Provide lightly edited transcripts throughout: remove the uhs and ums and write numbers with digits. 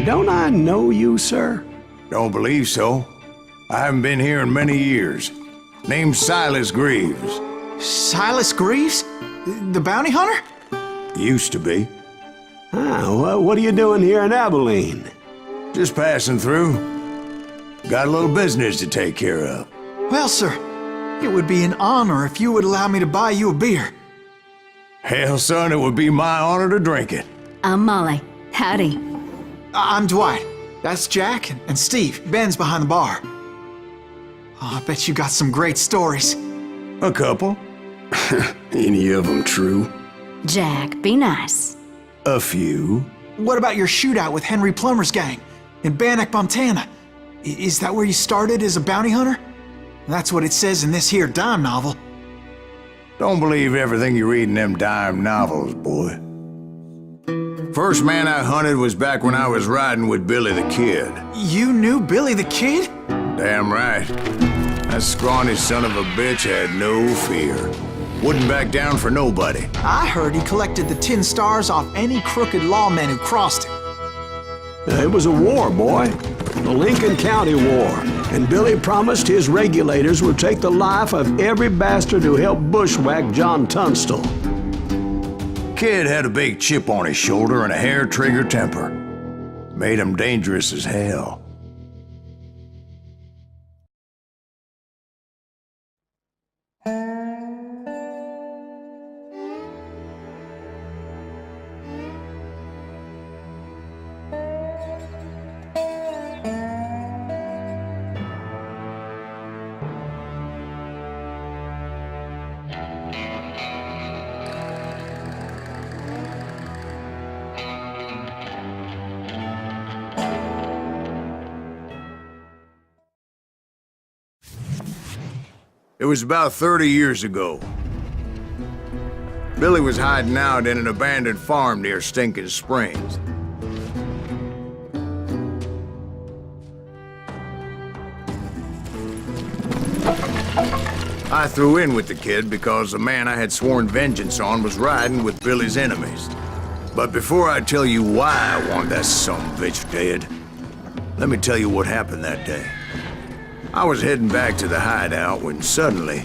Don't I know you, sir? Don't believe so. I haven't been here in many years. Name's Silas Greaves. Silas Greaves? The bounty hunter? Used to be. Ah, what are you doing here in Abilene? Just passing through. Got a little business to take care of. Well, sir, it would be an honor if you would allow me to buy you a beer. Hell, son, it would be my honor to drink it. I'm Molly. Howdy. I'm Dwight. That's Jack and Steve. Ben's behind the bar. Oh, I bet you got some great stories. A couple. Any of them true? Jack, be nice. A few. What about your shootout with Henry Plummer's gang in Bannock, Montana? Is that where you started as a bounty hunter? That's what it says in this here dime novel. Don't believe everything you read in them dime novels, boy. First man I hunted was back when I was riding with Billy the Kid. You knew Billy the Kid? Damn right. That scrawny son of a bitch had no fear. Wouldn't back down for nobody. I heard he collected the 10 stars off any crooked lawmen who crossed him. It was a war, boy. The Lincoln County War. And Billy promised his regulators would take the life of every bastard who helped bushwhack John Tunstall. Kid had a big chip on his shoulder and a hair-trigger temper. Made him dangerous as hell. It was about 30 years ago. Billy was hiding out in an abandoned farm near Stinking Springs. I threw in with the kid because the man I had sworn vengeance on was riding with Billy's enemies. But before I tell you why I want that sumbitch dead, let me tell you what happened that day. I was heading back to the hideout when suddenly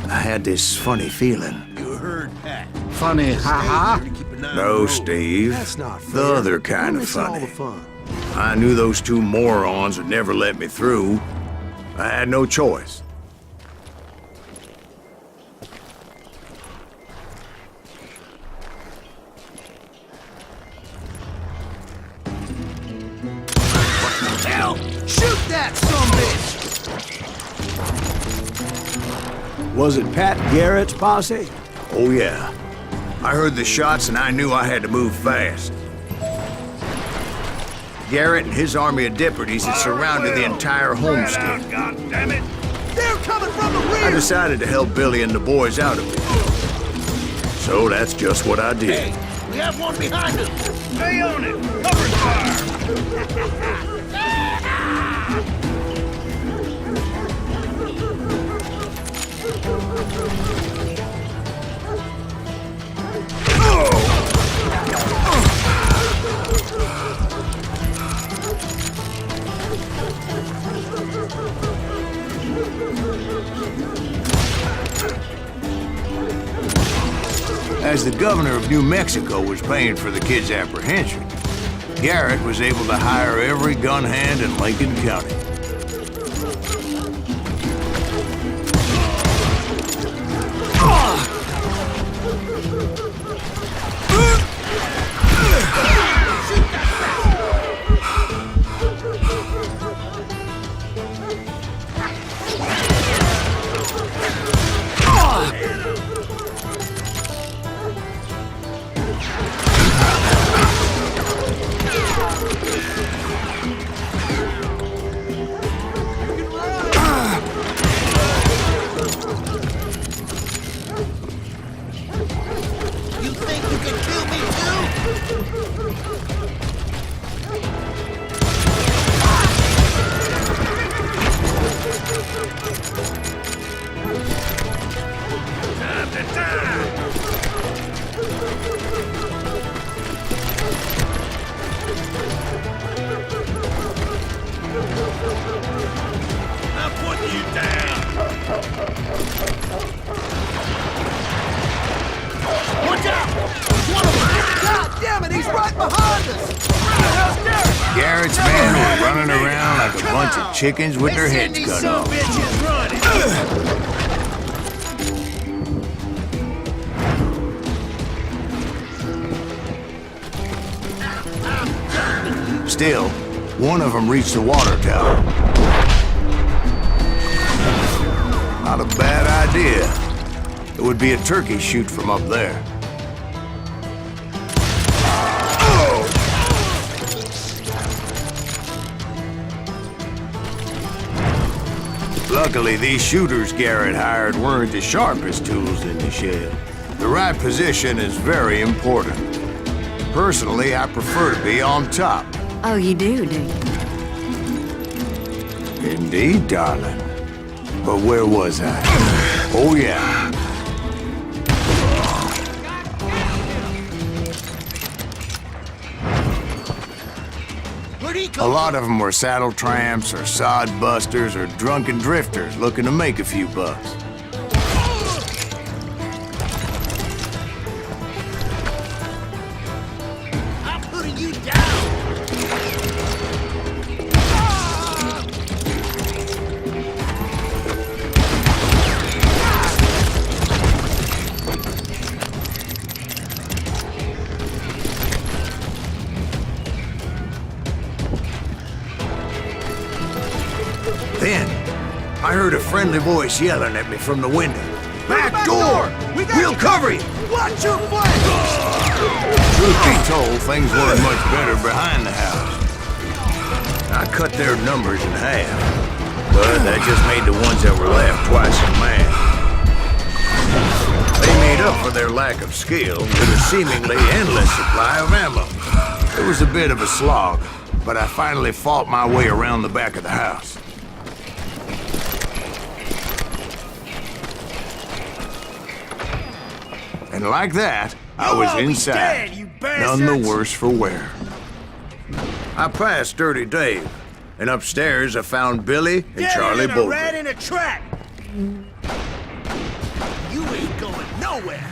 I had this funny feeling. You heard that. Funny, ha-ha? No, Steve. That's not fair. The other kind of funny. I knew those two morons would never let me through. I had no choice. Hell, shoot that sumbitch! Was it Pat Garrett's posse? Oh, yeah. I heard the shots and I knew I had to move fast. Garrett and his army of deputies had surrounded the entire homestead. God damn it! They're coming from the rear! I decided to help Billy and the boys out of it. So that's just what I did. Hey, we have one behind us! Stay on it! Cover fire! As the governor of New Mexico was paying for the kid's apprehension, Garrett was able to hire every gun hand in Lincoln County. You think you can kill me too? Time to die! Damn it, he's right behind us! Where the hell's Garrett? Garrett's men were running around like a bunch of chickens with their heads cut off. Bitches running! Still, one of them reached the water tower. Not a bad idea. It would be a turkey shoot from up there. Luckily, these shooters Garrett hired weren't the sharpest tools in the shed. The right position is very important. Personally, I prefer to be on top. Oh, you do you? Indeed, darling. But where was I? Oh, yeah. A lot of them were saddle tramps or sod busters or drunken drifters looking to make a few bucks. I'm putting you down! Then, I heard a friendly voice yelling at me from the window. Back door! We'll cover you! Watch your flank! Truth be told, things weren't much better behind the house. I cut their numbers in half, but that just made the ones that were left twice as mad. They made up for their lack of skill with a seemingly endless supply of ammo. It was a bit of a slog, but I finally fought my way around the back of the house. And like that, I was inside, none the worse for wear. I passed Dirty Dave, and upstairs I found Billy and Charlie Rat Bolton. in a trap! You ain't going nowhere!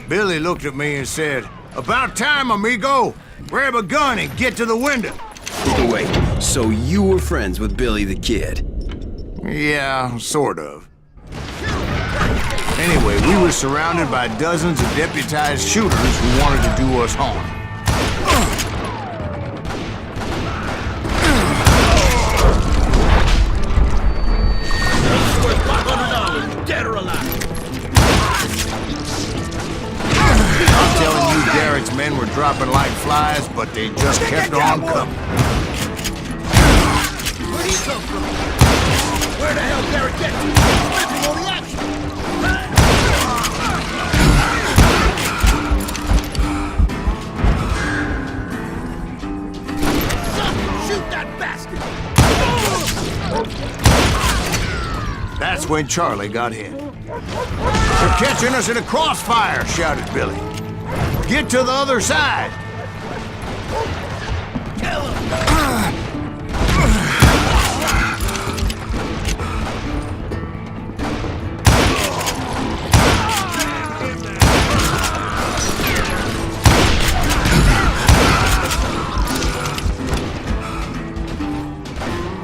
Billy looked at me and said, "About time, amigo! Grab a gun and get to the window!" Wait, so you were friends with Billy the Kid? Yeah, sort of. Anyway, we were surrounded by dozens of deputized shooters who wanted to do us harm. $500, dead or alive! I'm telling you, Garrett's men were dropping like flies, but they just kept on coming. Where'd he come from? Where the hell Garrett get to? Living on the action! Son, shoot that bastard! That's when Charlie got hit. "They're catching us in a crossfire!" shouted Billy. "Get to the other side!" Kill him!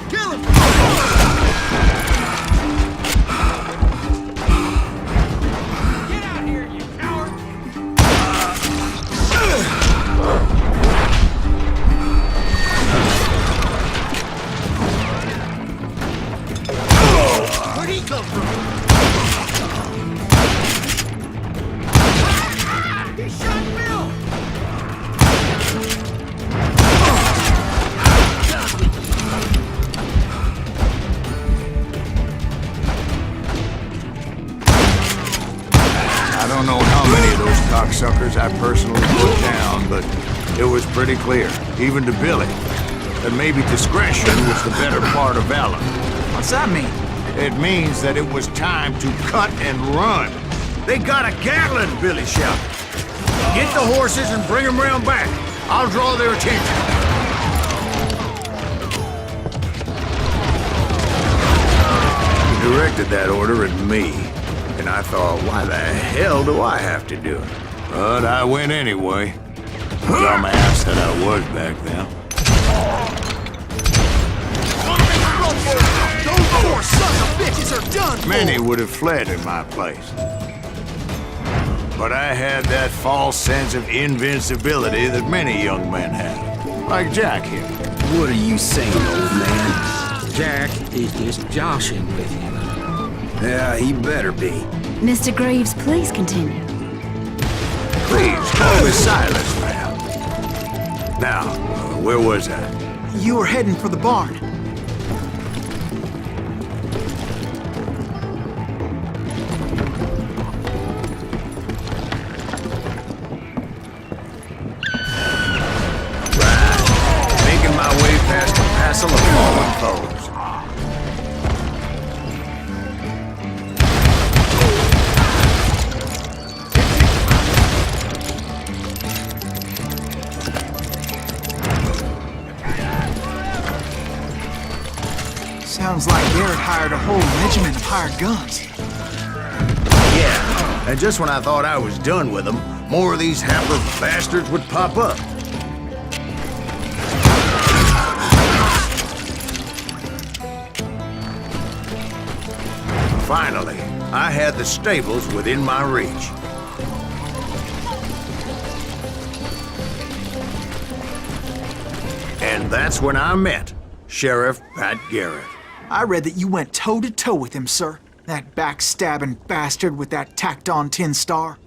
Kill him! Get out here, you coward! Where'd he come from? He shot Bill! I don't know how many of those cocksuckers I personally put down, but it was pretty clear, even to Billy, that maybe discretion was the better part of valor. What's that mean? It means that it was time to cut and run. "They got a Gatling!" Billy shouted. "Get the horses and bring them round back. I'll draw their attention." directed that order at me. And I thought, why the hell do I have to do it? But I went anyway. Dumbass that I was back then. Those poor sons of bitches are done for! Many would have fled in my place. But I had that false sense of invincibility that many young men have. Like Jack here. What are you saying, old man? Jack is just joshing with you. Yeah, he better be. Mr. Greaves, please continue. Please, call me Silas, ma'am. Now, where was I? You were heading for the barn. Making my way past a passel of fallen foes. Sounds like Garrett hired a whole regiment of hired guns. Yeah, and just when I thought I was done with them, more of these hapless bastards would pop up. Finally, I had the stables within my reach. And that's when I met Sheriff Pat Garrett. I read that you went toe-to-toe with him, sir. That backstabbing bastard with that tacked-on tin star.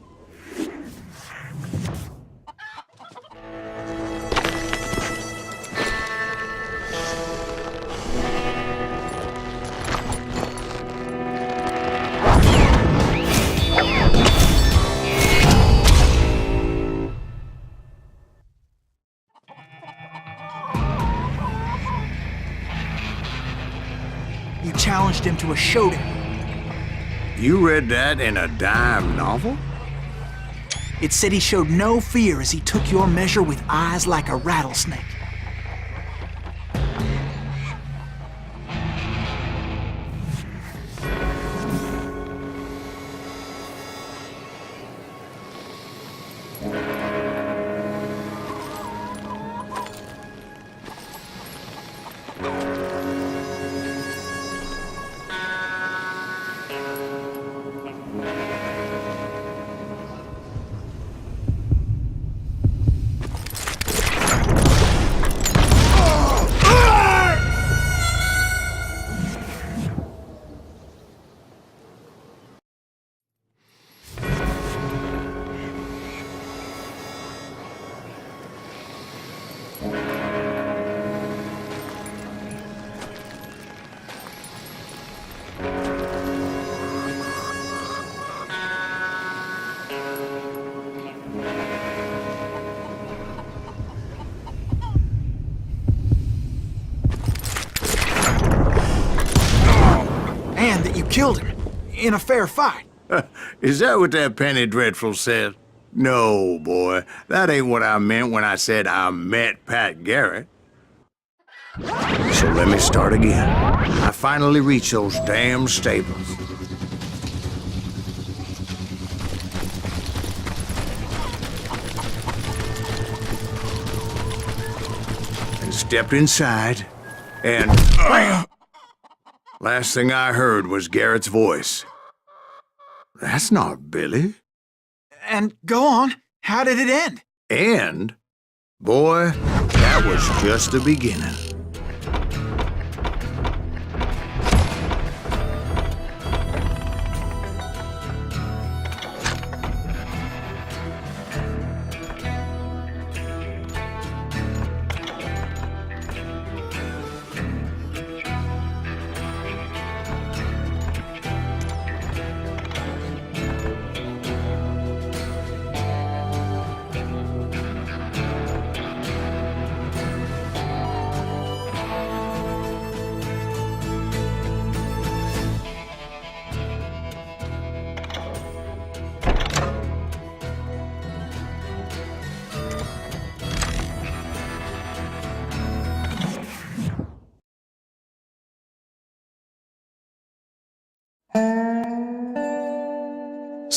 You challenged him to a showdown. You read that in a dime novel? It said he showed no fear as he took your measure with eyes like a rattlesnake. And that you killed him in a fair fight. Is that what that Penny Dreadful said? No, boy. That ain't what I meant when I said I met Pat Garrett. So let me start again. I finally reached those damn stables. And stepped inside, and last thing I heard was Garrett's voice. That's not Billy. And go on, how did it end? And, boy, that was just the beginning.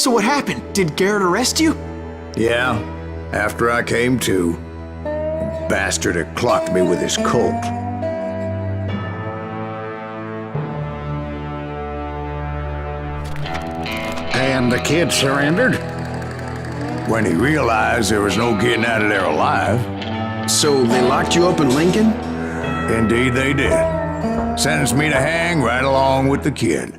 So what happened? Did Garrett arrest you? Yeah, after I came to, the bastard had clocked me with his Colt. And the kid surrendered? When he realized there was no getting out of there alive. So they locked you up in Lincoln? Indeed they did. Sentenced me to hang right along with the kid.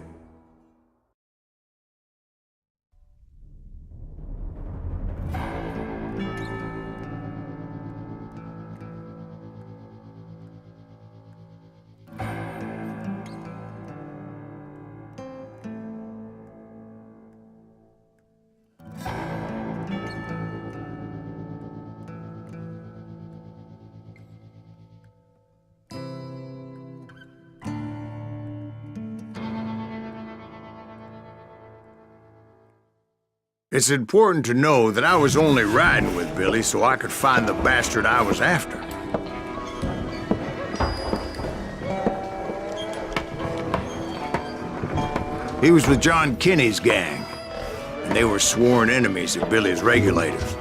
It's important to know that I was only riding with Billy so I could find the bastard I was after. He was with John Kinney's gang, and they were sworn enemies of Billy's regulators.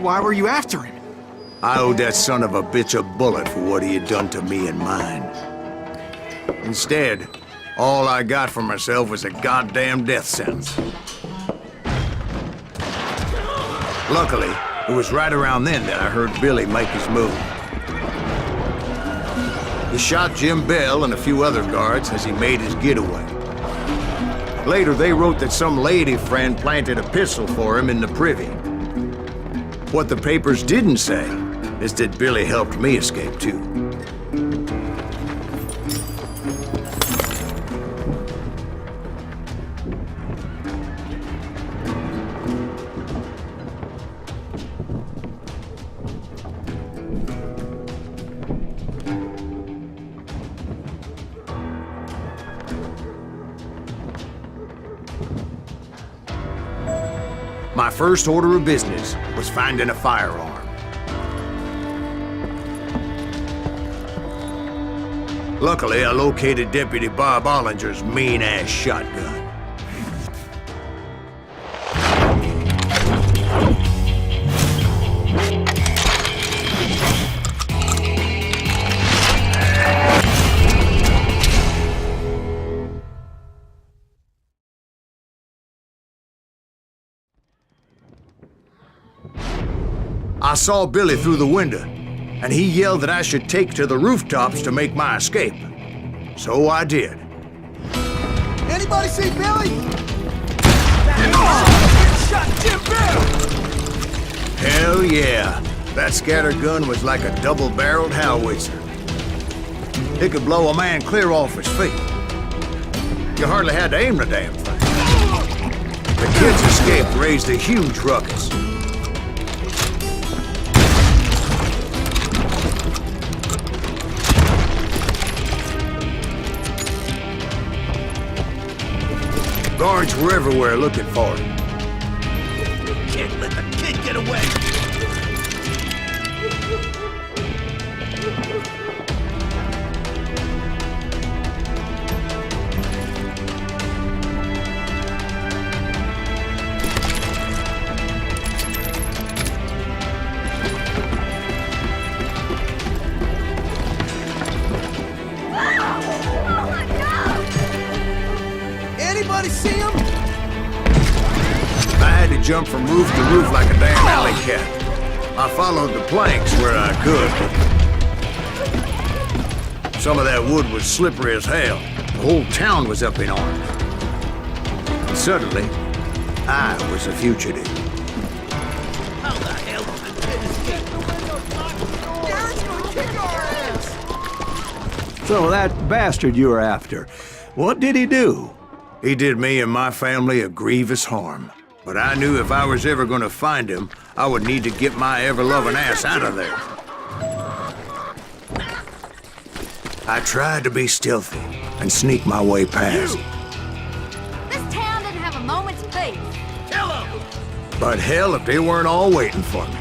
Why were you after him? I owed that son of a bitch a bullet for what he had done to me and mine. Instead, all I got for myself was a goddamn death sentence. Luckily, it was right around then that I heard Billy make his move. He shot Jim Bell and a few other guards as he made his getaway. Later, they wrote that some lady friend planted a pistol for him in the privy. What the papers didn't say is that Billy helped me escape too. My first order of business was finding a firearm. Luckily, I located Deputy Bob Ollinger's mean-ass shotgun. I saw Billy through the window, and he yelled that I should take to the rooftops to make my escape. So I did. Anybody see Billy? Shot Jim Bell! Hell yeah. That scattergun was like a double-barreled howitzer. It could blow a man clear off his feet. You hardly had to aim the damn thing. The kid's escape raised a huge ruckus. Guards were everywhere looking for him. Can't let the kid get away! Anybody see him? I had to jump from roof to roof like a damn alley cat. I followed the planks where I could. Some of that wood was slippery as hell. The whole town was up in arms. And suddenly, I was a fugitive. How the hell did the kid escape? Garrett's gonna kick our ass! So that bastard you were after, what did he do? He did me and my family a grievous harm. But I knew if I was ever gonna find him, I would need to get my ever-loving ass out of there. I tried to be stealthy and sneak my way past. This town didn't have a moment's peace. Kill him! But hell if they weren't all waiting for me.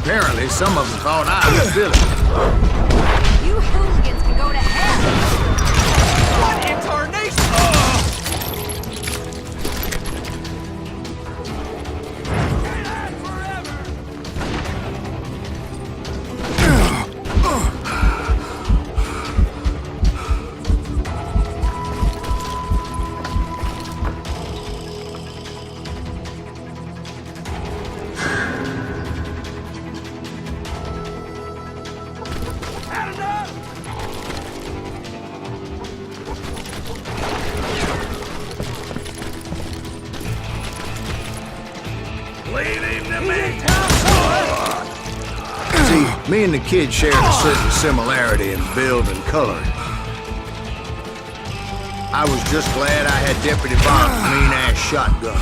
Apparently, some of them thought I was Billy. You hooligans can go to hell. What in tarnation? Can't aim them aim. See, me and the kid shared a certain similarity in build and coloring. I was just glad I had Deputy Bob's mean-ass shotgun.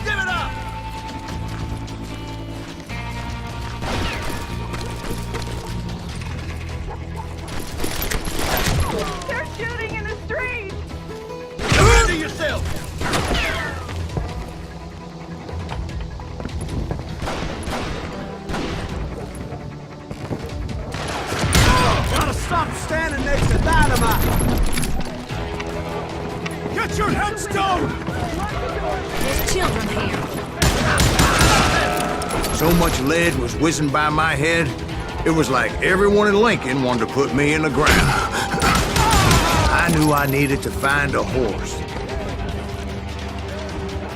Give it up! They're shooting in the street! Surrender yourself! Gotta stop standing next to dynamite! Get your headstone! There's children here. So much lead was whizzing by my head, it was like everyone in Lincoln wanted to put me in the ground. I knew I needed to find a horse.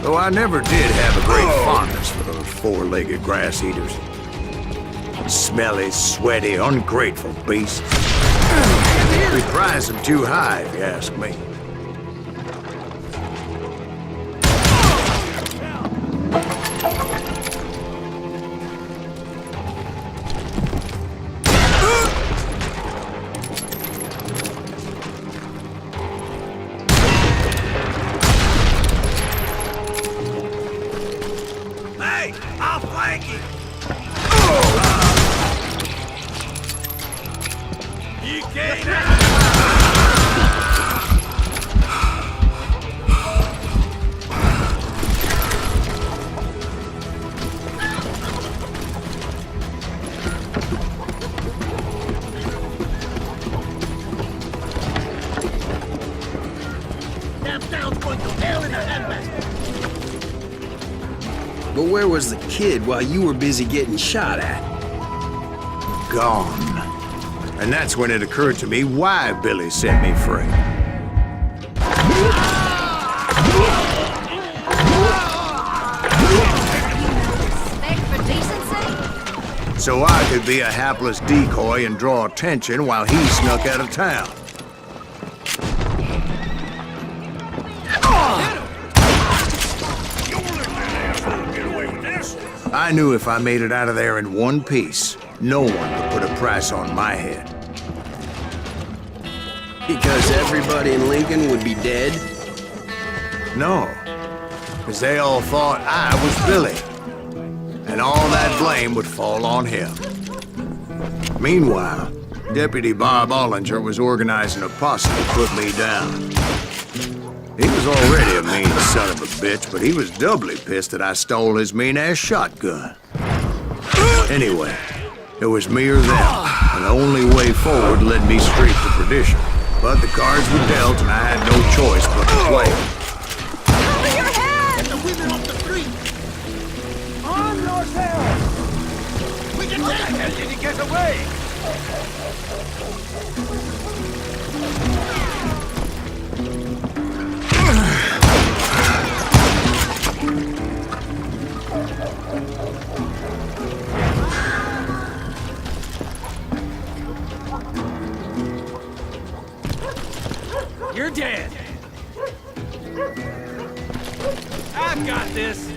Though I never did have a great fondness for those four-legged grass eaters. Smelly, sweaty, ungrateful beasts. We prize them too high, if you ask me. Hey, I'll flank you! You can't... That sounds going to hell in a handbasket! But where was the kid while you were busy getting shot at? Gone. And that's when it occurred to me why Billy set me free. Respect for decency? So I could be a hapless decoy and draw attention while he snuck out of town. You let that asshole get away with this? I knew if I made it out of there in one piece, no one would put a price on my head. Because everybody in Lincoln would be dead? No, because they all thought I was Billy, and all that blame would fall on him. Meanwhile, Deputy Bob Ollinger was organizing a posse to put me down. He was already a mean son of a bitch, but he was doubly pissed that I stole his mean-ass shotgun. Anyway, it was me or them, and the only way forward led me straight to perdition. But the cards were dealt, and I had no choice but to play. Cover your head! Get the women off the street! On yourself! We can take him! Did he get away? You're dead. I've got this.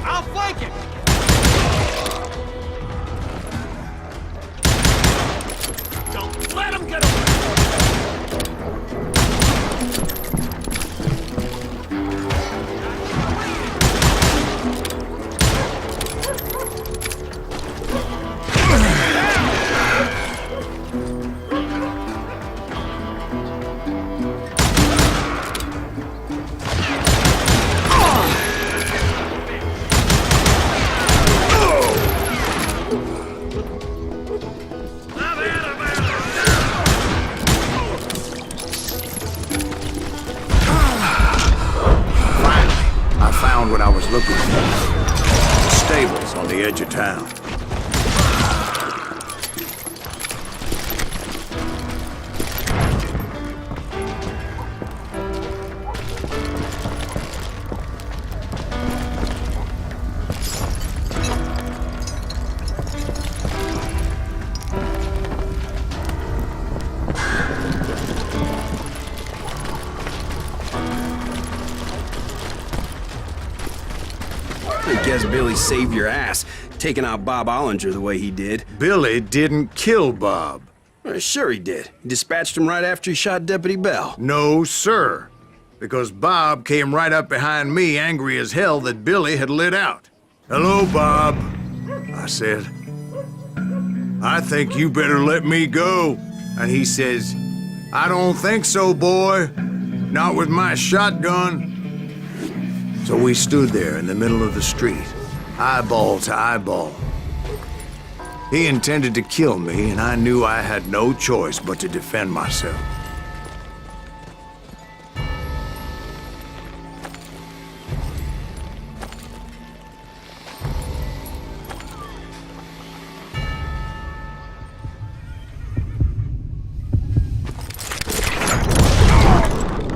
I'll flank him! the edge of town. I guess Billy saved your ass, taking out Bob Ollinger the way he did. Billy didn't kill Bob. Sure he did. He dispatched him right after he shot Deputy Bell. No, sir. Because Bob came right up behind me, angry as hell that Billy had lit out. "Hello, Bob," I said. "I think you better let me go." And he says, "I don't think so, boy. Not with my shotgun." So we stood there in the middle of the street, eyeball to eyeball. He intended to kill me, and I knew I had no choice but to defend myself.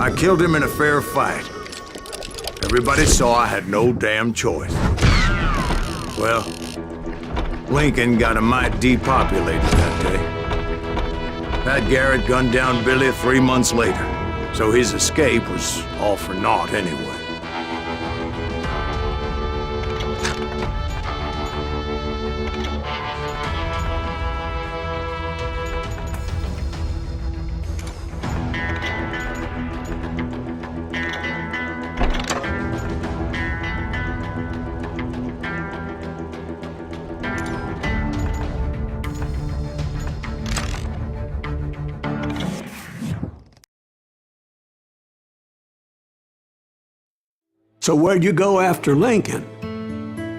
I killed him in a fair fight. Everybody saw I had no damn choice. Well, Lincoln got a mite depopulated that day. Pat Garrett gunned down Billy 3 months later, so his escape was all for naught anyway. So where'd you go after Lincoln?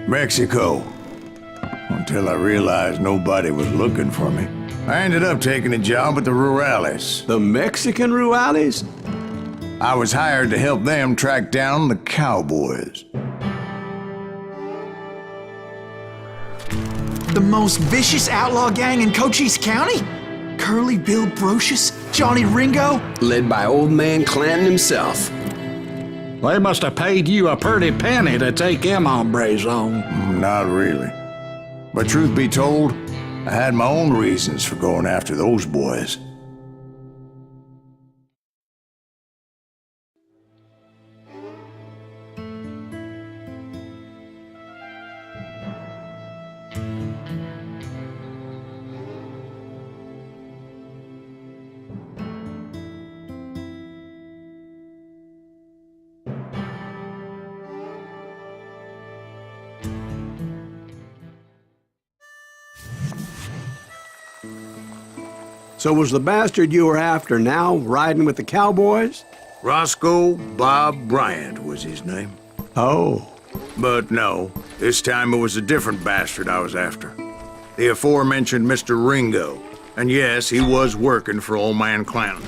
Mexico. Until I realized nobody was looking for me. I ended up taking a job at the Rurales. The Mexican Rurales? I was hired to help them track down the cowboys. The most vicious outlaw gang in Cochise County? Curly Bill Brocious? Johnny Ringo? Led by old man Clanton himself. They must have paid you a pretty penny to take them hombres on. Not really. But truth be told, I had my own reasons for going after those boys. So was the bastard you were after now riding with the cowboys? Roscoe Bob Bryant was his name. Oh. But no, this time it was a different bastard I was after. The aforementioned Mr. Ringo. And yes, he was working for old man Clanton.